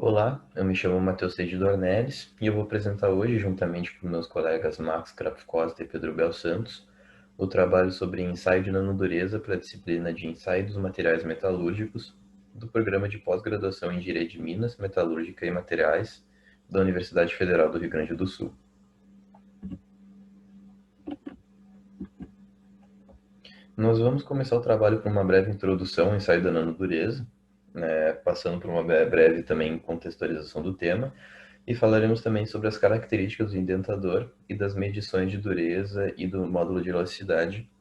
Olá, eu me chamo Matheus Seide Dornelles e eu vou apresentar hoje, juntamente com meus colegas Max Krapf Costa e Pedro Bel Santos, o trabalho sobre ensaio de nanodureza para a disciplina de ensaio dos materiais metalúrgicos do programa de pós-graduação em Direito de Minas, Metalúrgica e Materiais da Universidade Federal do Rio Grande do Sul. Nós vamos começar o trabalho com uma breve introdução ao ensaio da nanodureza, passando por uma breve também contextualização do tema, e falaremos também sobre as características do indentador e das medições de dureza e do módulo de elasticidade,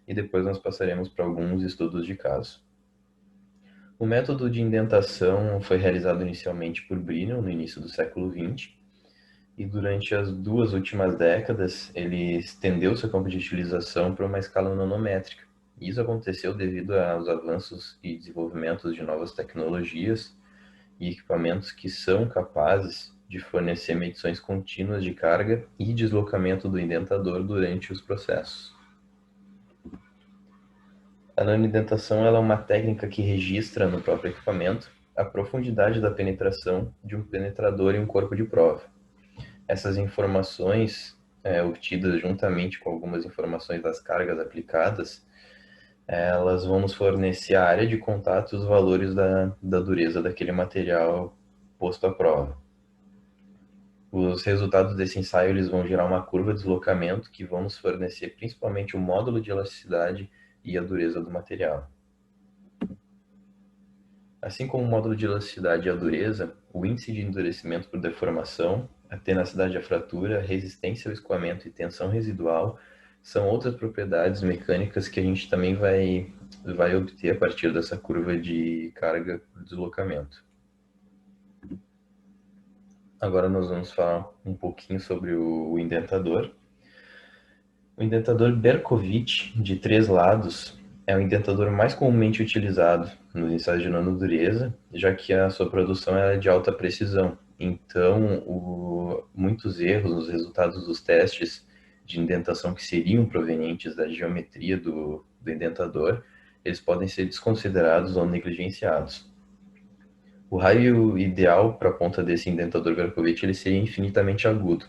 e depois nós passaremos para alguns estudos de caso. O método de indentação foi realizado inicialmente por Brinell no início do século XX, e durante as duas últimas décadas ele estendeu seu campo de utilização para uma escala nanométrica. Isso aconteceu devido aos avanços e desenvolvimentos de novas tecnologias e equipamentos que são capazes de fornecer medições contínuas de carga e deslocamento do indentador durante os processos. A nanoindentação ela é uma técnica que registra no próprio equipamento a profundidade da penetração de um penetrador em um corpo de prova. Essas informações, obtidas juntamente com algumas informações das cargas aplicadas, elas vão nos fornecer a área de contato e os valores da dureza daquele material posto à prova. Os resultados desse ensaio eles vão gerar uma curva de deslocamento que vão nos fornecer principalmente o módulo de elasticidade e a dureza do material. Assim como o módulo de elasticidade e a dureza, o índice de endurecimento por deformação, a tenacidade da fratura, resistência ao escoamento e tensão residual são outras propriedades mecânicas que a gente também vai obter a partir dessa curva de carga por deslocamento. Agora nós vamos falar um pouquinho sobre o indentador. O indentador Berkovich de 3 lados é o indentador mais comumente utilizado nos ensaios de nanodureza, já que a sua produção é de alta precisão. Então, muitos erros nos resultados dos testes de indentação que seriam provenientes da geometria do indentador, eles podem ser desconsiderados ou negligenciados. O raio ideal para a ponta desse indentador Berkovich ele seria infinitamente agudo,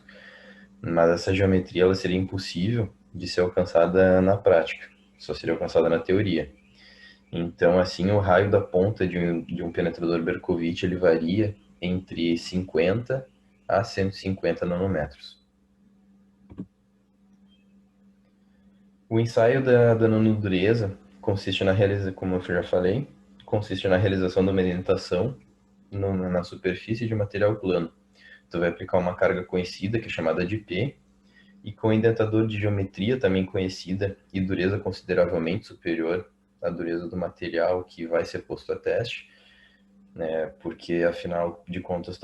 mas essa geometria ela seria impossível de ser alcançada na prática, só seria alcançada na teoria. Então, assim, o raio da ponta de um penetrador Berkovich ele varia entre 50 a 150 nanômetros. O ensaio da nanodureza consiste como eu já falei, consiste na realização de uma indentação na superfície de material plano. Tu vai aplicar uma carga conhecida, que é chamada de P, e com indentador de geometria também conhecida e dureza consideravelmente superior à dureza do material que vai ser posto a teste, né? Porque afinal de contas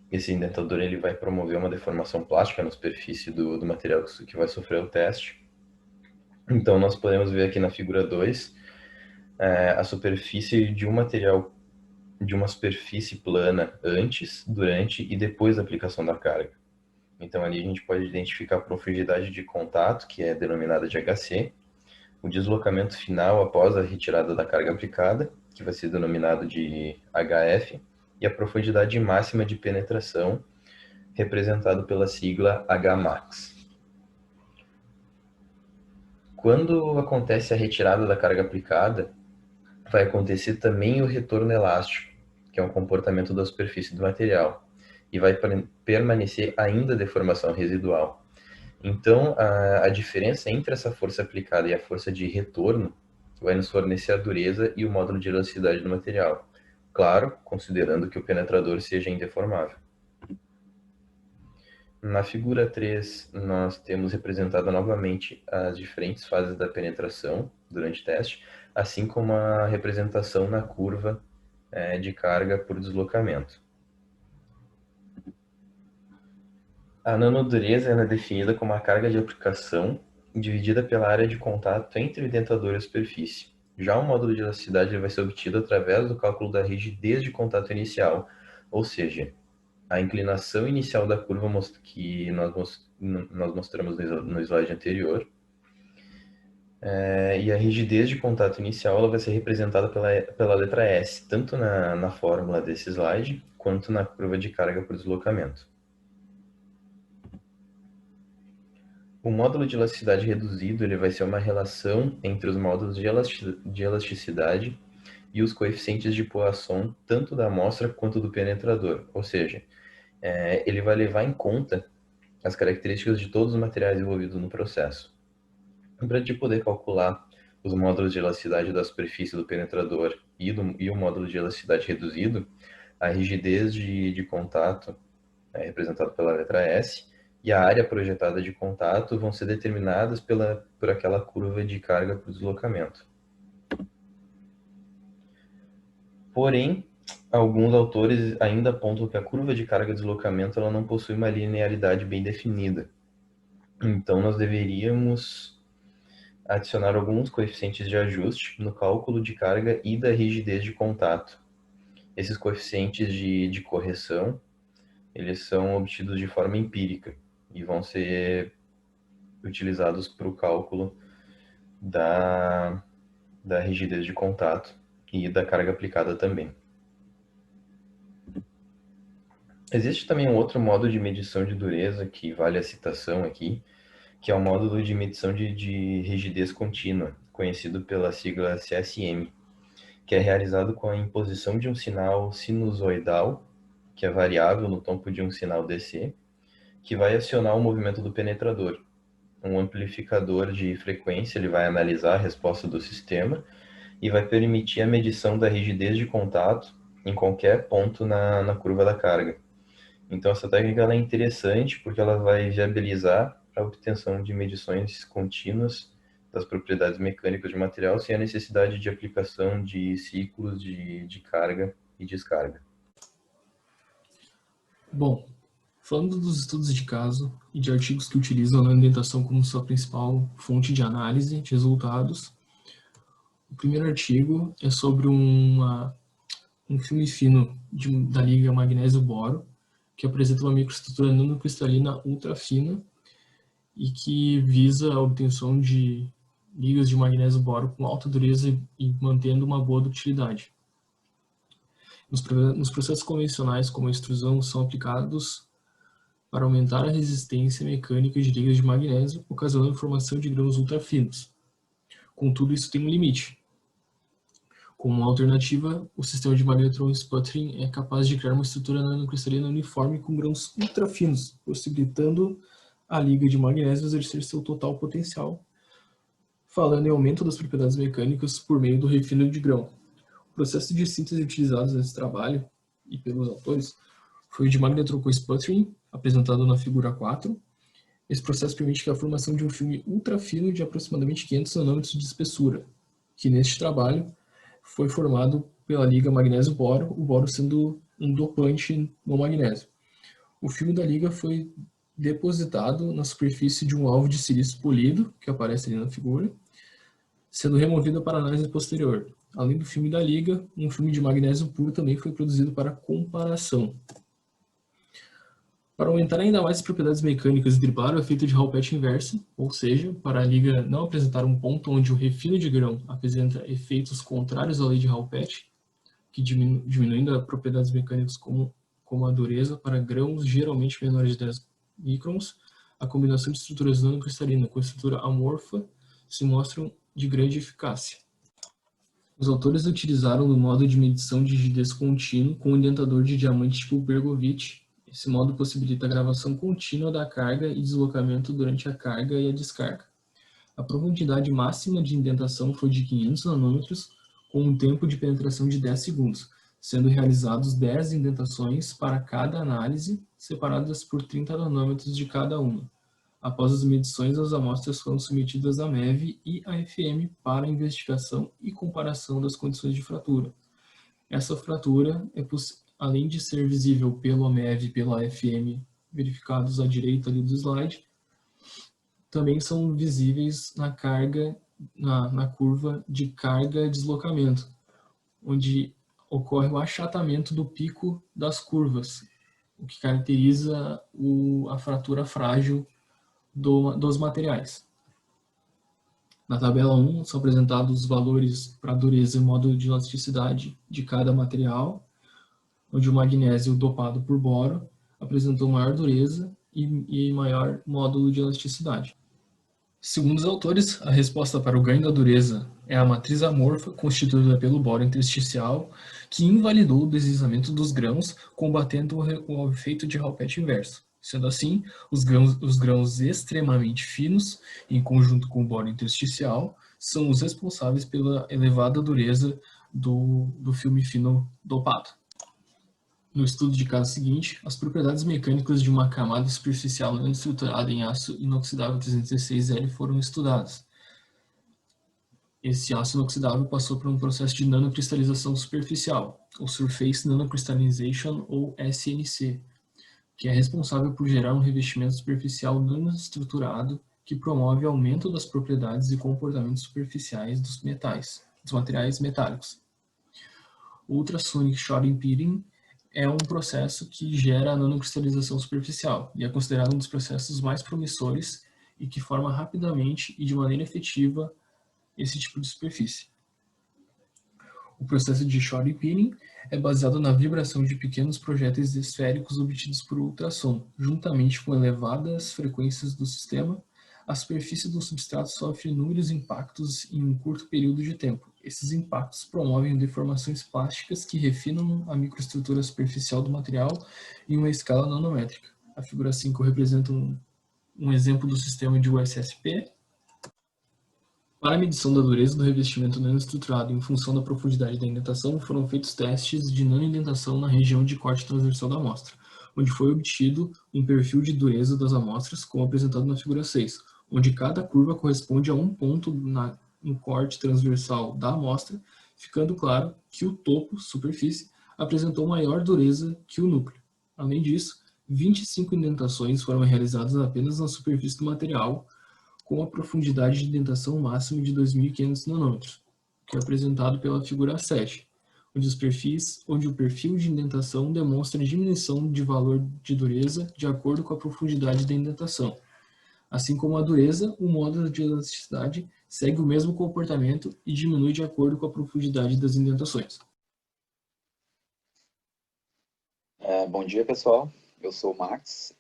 esse indentador ele vai promover uma deformação plástica na superfície do material que vai sofrer o teste. Então nós podemos ver aqui na figura 2 a superfície de um material de uma superfície plana antes, durante e depois da aplicação da carga. Então ali a gente pode identificar a profundidade de contato, que é denominada de HC, o deslocamento final após a retirada da carga aplicada, que vai ser denominado de HF, e a profundidade máxima de penetração, representado pela sigla Hmax. Quando acontece a retirada da carga aplicada, vai acontecer também o retorno elástico, que é um comportamento da superfície do material, e vai permanecer ainda a deformação residual. Então, a diferença entre essa força aplicada e a força de retorno vai nos fornecer a dureza e o módulo de elasticidade do material. Claro, considerando que o penetrador seja indeformável. Na figura 3, nós temos representado novamente as diferentes fases da penetração durante o teste, assim como a representação na curva de carga por deslocamento. A nanodureza é definida como a carga de aplicação dividida pela área de contato entre o indentador e a superfície. Já o módulo de elasticidade vai ser obtido através do cálculo da rigidez de contato inicial, ou seja, a inclinação inicial da curva que nós mostramos no slide anterior, E a rigidez de contato inicial ela vai ser representada pela letra S, tanto na fórmula desse slide, quanto na curva de carga por deslocamento. O módulo de elasticidade reduzido ele vai ser uma relação entre os módulos de elasticidade e os coeficientes de Poisson, tanto da amostra quanto do penetrador. Ou seja, ele vai levar em conta as características de todos os materiais envolvidos no processo. Para te poder calcular os módulos de elasticidade da superfície do penetrador e o módulo de elasticidade reduzido, a rigidez de contato é representado pela letra S, e a área projetada de contato vão ser determinadas por aquela curva de carga por deslocamento. Porém, alguns autores ainda apontam que a curva de carga-deslocamento ela não possui uma linearidade bem definida. Então, nós deveríamos adicionar alguns coeficientes de ajuste no cálculo de carga e da rigidez de contato. Esses coeficientes de correção, eles são obtidos de forma empírica e vão ser utilizados para o cálculo da rigidez de contato e da carga aplicada também. Existe também um outro modo de medição de dureza que vale a citação aqui, que é o módulo de medição de rigidez contínua, conhecido pela sigla CSM, que é realizado com a imposição de um sinal sinusoidal, que é variável no tompo de um sinal DC, que vai acionar o movimento do penetrador. Um amplificador de frequência ele vai analisar a resposta do sistema e vai permitir a medição da rigidez de contato em qualquer ponto na curva da carga. Então, essa técnica ela é interessante porque ela vai viabilizar a obtenção de medições contínuas das propriedades mecânicas de material sem a necessidade de aplicação de ciclos de carga e descarga. Bom, falando dos estudos de caso e de artigos que utilizam a indentação como sua principal fonte de análise de resultados, o primeiro artigo é sobre um filme fino da liga magnésio-boro, que apresenta uma microestrutura nanocristalina ultra fina e que visa a obtenção de ligas de magnésio-boro com alta dureza e mantendo uma boa ductilidade. Nos processos convencionais, como a extrusão, são aplicados para aumentar a resistência mecânica de ligas de magnésio, ocasionando a formação de grãos ultrafinos. Contudo, isso tem um limite. Como alternativa, o sistema de magnetron sputtering é capaz de criar uma estrutura nanocristalina uniforme com grãos ultrafinos, possibilitando a liga de magnésio exercer seu total potencial, falando em aumento das propriedades mecânicas por meio do refino de grão. O processo de síntese utilizado nesse trabalho, e pelos autores, foi o de magnetron sputtering, apresentado na figura 4. Esse processo permite a formação de um filme ultrafino de aproximadamente 500 nanômetros de espessura, que neste trabalho foi formado pela liga magnésio-boro, o boro sendo um dopante no magnésio. O filme da liga foi depositado na superfície de um alvo de silício polido, que aparece ali na figura, sendo removido para análise posterior. Além do filme da liga, um filme de magnésio puro também foi produzido para comparação. Para aumentar ainda mais as propriedades mecânicas e driblar o efeito de Hall-Petch inversa, ou seja, para a liga não apresentar um ponto onde o refino de grão apresenta efeitos contrários à lei de Hall-Petch, que diminuindo as propriedades mecânicas como a dureza para grãos geralmente menores de 10 microns, a combinação de estruturas nanocristalina com estrutura amorfa se mostram de grande eficácia. Os autores utilizaram o modo de medição de rigidez contínuo com um indentador de diamante tipo Bergovich. Esse modo possibilita a gravação contínua da carga e deslocamento durante a carga e a descarga. A profundidade máxima de indentação foi de 500 nanômetros, com um tempo de penetração de 10 segundos, sendo realizados 10 indentações para cada análise, separadas por 30 nanômetros de cada uma. Após as medições, as amostras foram submetidas à MEV e à FM para investigação e comparação das condições de fratura. Essa fratura além de ser visível pelo MEV e pela FM, verificados à direita ali do slide, também são visíveis na curva de carga-deslocamento, onde ocorre o achatamento do pico das curvas, o que caracteriza a fratura frágil dos materiais. Na tabela 1 são apresentados os valores para dureza e módulo de elasticidade de cada material, onde o magnésio dopado por boro apresentou maior dureza e maior módulo de elasticidade. Segundo os autores, a resposta para o ganho da dureza é a matriz amorfa constituída pelo boro intersticial, que invalidou o deslizamento dos grãos, combatendo o efeito de Hallpett inverso. Sendo assim, os grãos extremamente finos, em conjunto com o boro intersticial, são os responsáveis pela elevada dureza do filme fino dopado. No estudo de caso seguinte, as propriedades mecânicas de uma camada superficial não estruturada em aço inoxidável 316L foram estudadas. Esse aço inoxidável passou por um processo de nanocristalização superficial, ou Surface Nanocrystallization, ou SNC, que é responsável por gerar um revestimento superficial nanoestruturado que promove aumento das propriedades e comportamentos superficiais dos materiais metálicos. O Ultrasonic Shotting Pitting é um processo que gera a nanocristalização superficial e é considerado um dos processos mais promissores e que forma rapidamente e de maneira efetiva esse tipo de superfície. O processo de shotting pitting é baseado na vibração de pequenos projéteis esféricos obtidos por ultrassom. Juntamente com elevadas frequências do sistema, a superfície do substrato sofre inúmeros impactos em um curto período de tempo. Esses impactos promovem deformações plásticas que refinam a microestrutura superficial do material em uma escala nanométrica. A figura 5 representa um exemplo do sistema de USSP. Para a medição da dureza do revestimento nanoestruturado em função da profundidade da indentação, foram feitos testes de nanoindentação na região de corte transversal da amostra, onde foi obtido um perfil de dureza das amostras, como apresentado na figura 6, onde cada curva corresponde a um ponto no corte transversal da amostra, ficando claro que o topo, superfície, apresentou maior dureza que o núcleo. Além disso, 25 indentações foram realizadas apenas na superfície do material, com a profundidade de indentação máxima de 2.500 nanômetros, que é apresentado pela figura 7, onde o perfil de indentação demonstra diminuição de valor de dureza de acordo com a profundidade da indentação. Assim como a dureza, o módulo de elasticidade segue o mesmo comportamento e diminui de acordo com a profundidade das indentações. Bom dia, pessoal. Eu sou o Max.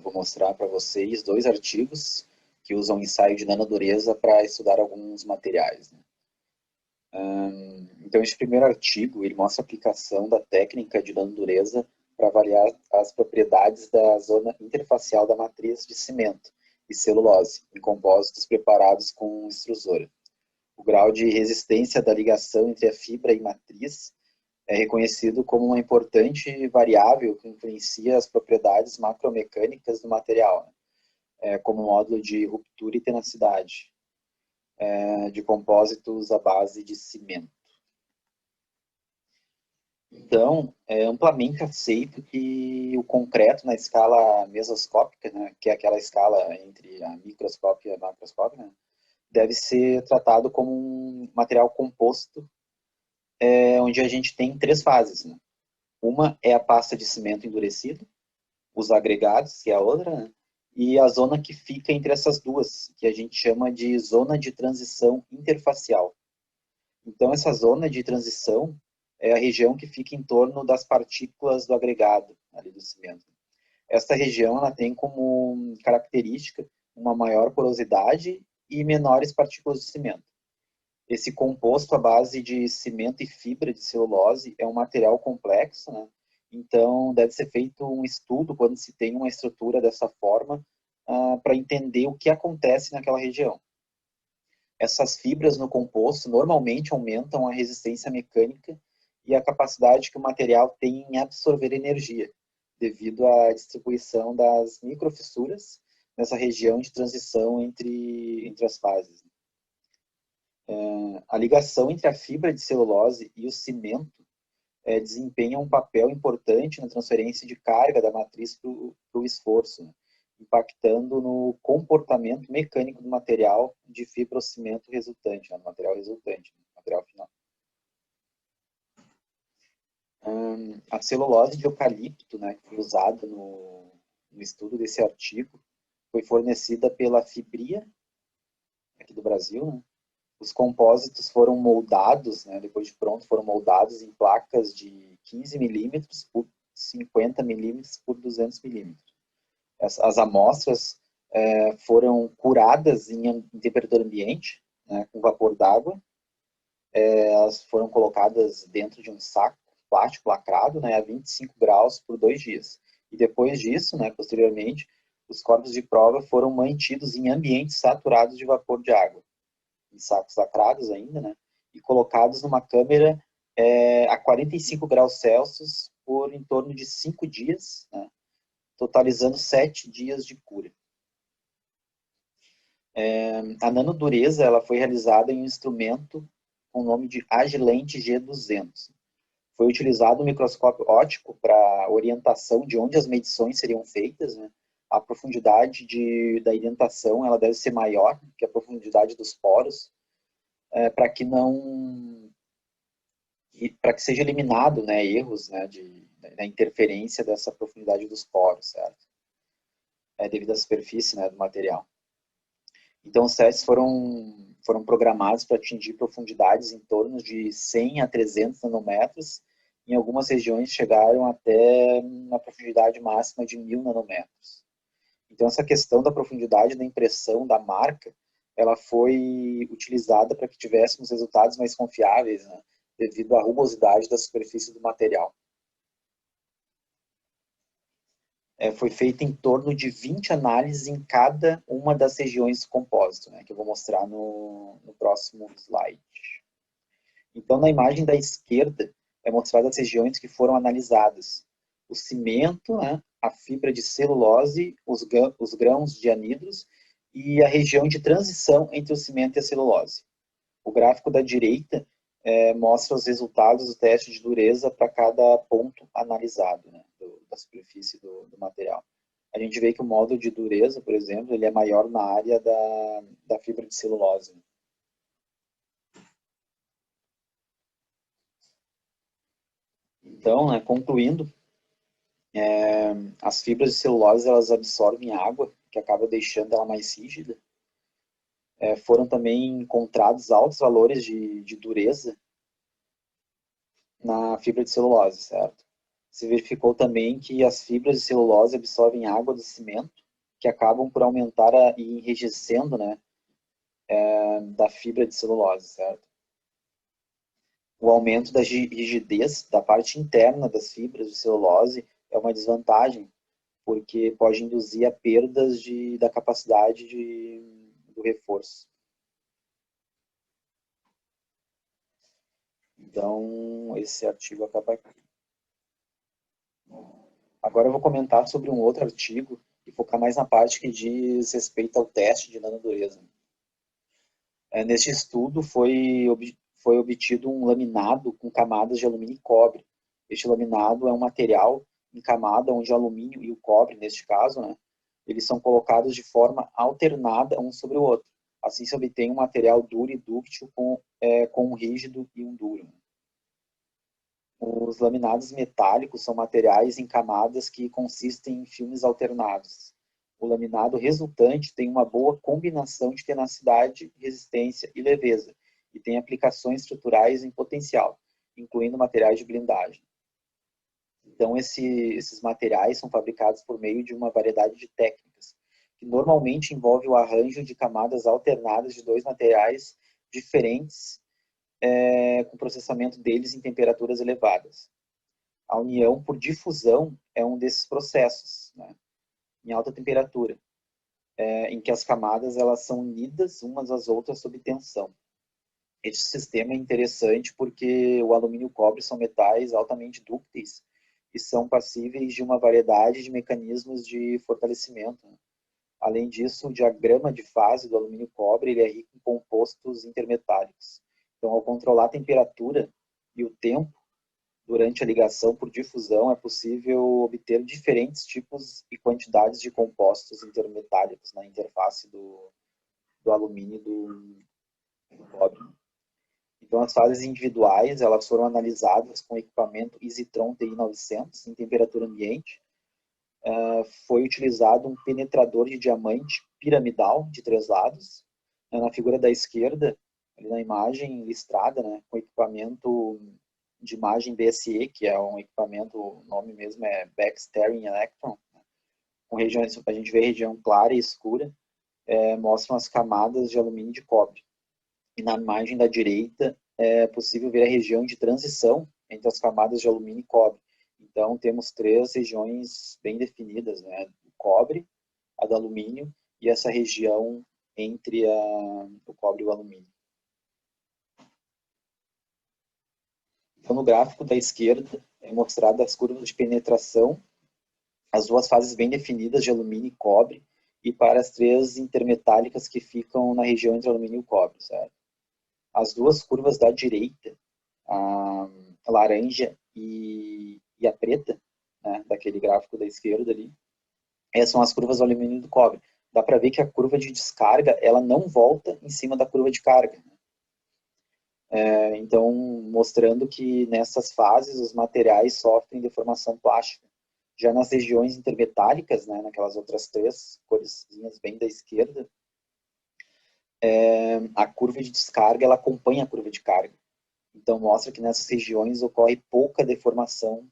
Vou mostrar para vocês 2 artigos que usam ensaio de nanodureza para estudar alguns materiais, né? Então, esse primeiro artigo ele mostra a aplicação da técnica de nanodureza para avaliar as propriedades da zona interfacial da matriz de cimento e celulose em compósitos preparados com extrusora. O grau de resistência da ligação entre a fibra e matriz é reconhecido como uma importante variável que influencia as propriedades macromecânicas do material, né? Como módulo de ruptura e tenacidade de compósitos à base de cimento. Então, é amplamente aceito que o concreto na escala mesoscópica, né, que é aquela escala entre a microscópia e a macroscópia, né, deve ser tratado como um material composto, onde a gente tem 3 fases, né? Uma é a pasta de cimento endurecido, os agregados, que é a outra, né? E a zona que fica entre essas duas, que a gente chama de zona de transição interfacial. Então, essa zona de transição é a região que fica em torno das partículas do agregado, ali do cimento. Esta região ela tem como característica uma maior porosidade e menores partículas de cimento. Esse composto à base de cimento e fibra de celulose é um material complexo, né? Então, deve ser feito um estudo quando se tem uma estrutura dessa forma para entender o que acontece naquela região. Essas fibras no composto normalmente aumentam a resistência mecânica e a capacidade que o material tem em absorver energia, devido à distribuição das microfissuras nessa região de transição entre as fases. A ligação entre a fibra de celulose e o cimento desempenha um papel importante na transferência de carga da matriz para o esforço, né? Impactando no comportamento mecânico do material de fibrocimento resultante, né? Do material resultante, do material final. A celulose de eucalipto, né, que foi usada no estudo desse artigo, foi fornecida pela Fibria, aqui do Brasil, né? Os compósitos foram moldados, né, depois de pronto, foram moldados em placas de 15 milímetros por 50 milímetros por 200 milímetros. As amostras foram curadas em temperatura ambiente, né, com vapor d'água. Elas foram colocadas dentro de um saco plástico lacrado, né, a 25 graus por 2 dias. E depois disso, né, posteriormente, os corpos de prova foram mantidos em ambientes saturados de vapor de água, em sacos lacrados ainda, né, e colocados numa câmera a 45 graus Celsius por em torno de 5 dias, né, totalizando 7 dias de cura. A nanodureza ela foi realizada em um instrumento com o nome de Agilent G200. Foi utilizado um microscópio óptico para orientação de onde as medições seriam feitas, né? A profundidade da indentação ela deve ser maior que a profundidade dos poros, para que seja eliminado, né, erros, né, da interferência dessa profundidade dos poros, certo? Devido à superfície, né, do material. Então, os testes foram programados para atingir profundidades em torno de 100 a 300 nanômetros. Em algumas regiões chegaram até uma profundidade máxima de 1000 nanômetros. Então, essa questão da profundidade da impressão da marca, ela foi utilizada para que tivéssemos resultados mais confiáveis, né, devido à rugosidade da superfície do material. Foi feita em torno de 20 análises em cada uma das regiões do compósito, né, que eu vou mostrar no próximo slide. Então, na imagem da esquerda, é mostrada as regiões que foram analisadas. O cimento, né, a fibra de celulose, os grãos de anidros e a região de transição entre o cimento e a celulose. O gráfico da direita mostra os resultados do teste de dureza para cada ponto analisado, né, da superfície do material. A gente vê que o módulo de dureza, por exemplo, ele é maior na área da fibra de celulose. Então, né, concluindo, as fibras de celulose elas absorvem água, que acaba deixando ela mais rígida. Foram também encontrados altos valores de dureza na fibra de celulose, certo? Se verificou também que as fibras de celulose absorvem água do cimento, que acabam por aumentar e enrijecendo, né, da fibra de celulose, certo? O aumento da rigidez da parte interna das fibras de celulose é uma desvantagem, porque pode induzir a perdas da capacidade do reforço. Então, esse artigo acaba aqui. Agora eu vou comentar sobre um outro artigo e focar mais na parte que diz respeito ao teste de nanodureza. Neste estudo foi obtido um laminado com camadas de alumínio e cobre. Este laminado é um material em camada onde o alumínio e o cobre, neste caso, né, eles são colocados de forma alternada um sobre o outro. Assim se obtém um material duro e dúctil com um rígido e um duro. Os laminados metálicos são materiais em camadas que consistem em filmes alternados. O laminado resultante tem uma boa combinação de tenacidade, resistência e leveza, e tem aplicações estruturais em potencial, incluindo materiais de blindagem. Então, esses materiais são fabricados por meio de uma variedade de técnicas, que normalmente envolve o arranjo de camadas alternadas de dois materiais diferentes, com processamento deles em temperaturas elevadas. A união por difusão é um desses processos, né, em alta temperatura, em que as camadas elas são unidas umas às outras sob tensão. Este sistema é interessante porque o alumínio e o cobre são metais altamente dúcteis e são passíveis de uma variedade de mecanismos de fortalecimento. Além disso, o diagrama de fase do alumínio e cobre ele é rico em compostos intermetálicos. Então, ao controlar a temperatura e o tempo durante a ligação por difusão, é possível obter diferentes tipos e quantidades de compostos intermetálicos na interface do alumínio e do cobre. Então, as fases individuais elas foram analisadas com o equipamento Easytron TI-900 em temperatura ambiente. Foi utilizado um penetrador de diamante piramidal de 3 lados. Na figura da esquerda, ali na imagem listrada, né, com equipamento de imagem BSE, que é um equipamento, o nome mesmo é Backstaring Electron, né, com regiões, a gente vê região clara e escura, mostram as camadas de alumínio e de cobre. E na imagem da direita é possível ver a região de transição entre as camadas de alumínio e cobre. Então temos 3 regiões bem definidas, né, o cobre, a do alumínio e essa região entre o cobre e o alumínio. Então, no gráfico da esquerda é mostrada as curvas de penetração, as 2 fases bem definidas de alumínio e cobre, e para as 3 intermetálicas que ficam na região entre alumínio e cobre, certo? As 2 curvas da direita, a laranja e a preta, né, daquele gráfico da esquerda ali, essas são as curvas do alumínio e do cobre. Dá para ver que a curva de descarga, ela não volta em cima da curva de carga. Então, mostrando que nessas fases os materiais sofrem deformação plástica. Já nas regiões intermetálicas, né, naquelas outras 3 corzinhas bem da esquerda, a curva de descarga ela acompanha a curva de carga. Então, mostra que nessas regiões ocorre pouca deformação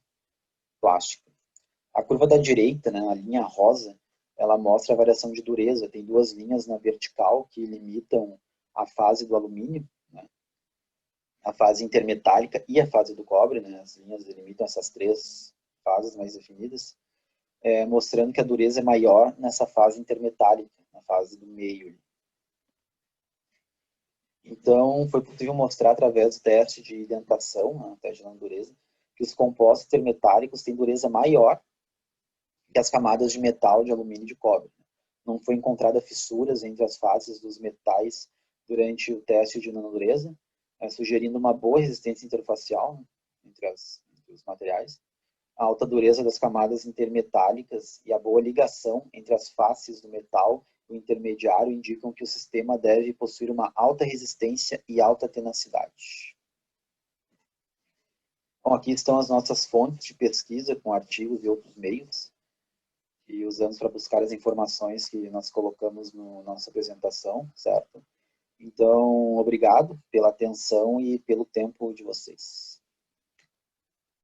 plástica. A curva da direita, né, a linha rosa, ela mostra a variação de dureza. Tem 2 linhas na vertical que limitam a fase do alumínio, né, a fase intermetálica e a fase do cobre, né, as linhas delimitam essas 3 fases mais definidas, mostrando que a dureza é maior nessa fase intermetálica, na fase do meio. Então, foi possível mostrar através do teste de identação, né, teste de dureza, que os compostos intermetálicos têm dureza maior que as camadas de metal, de alumínio e de cobre. Não foi encontrada fissuras entre as faces dos metais durante o teste de nanodureza, sugerindo uma boa resistência interfacial, né, entre os materiais. A alta dureza das camadas intermetálicas e a boa ligação entre as faces do metal e o intermediário indicam que o sistema deve possuir uma alta resistência e alta tenacidade. Bom, aqui estão as nossas fontes de pesquisa com artigos e outros meios que usamos para buscar as informações que nós colocamos na nossa apresentação, certo? Então, obrigado pela atenção e pelo tempo de vocês.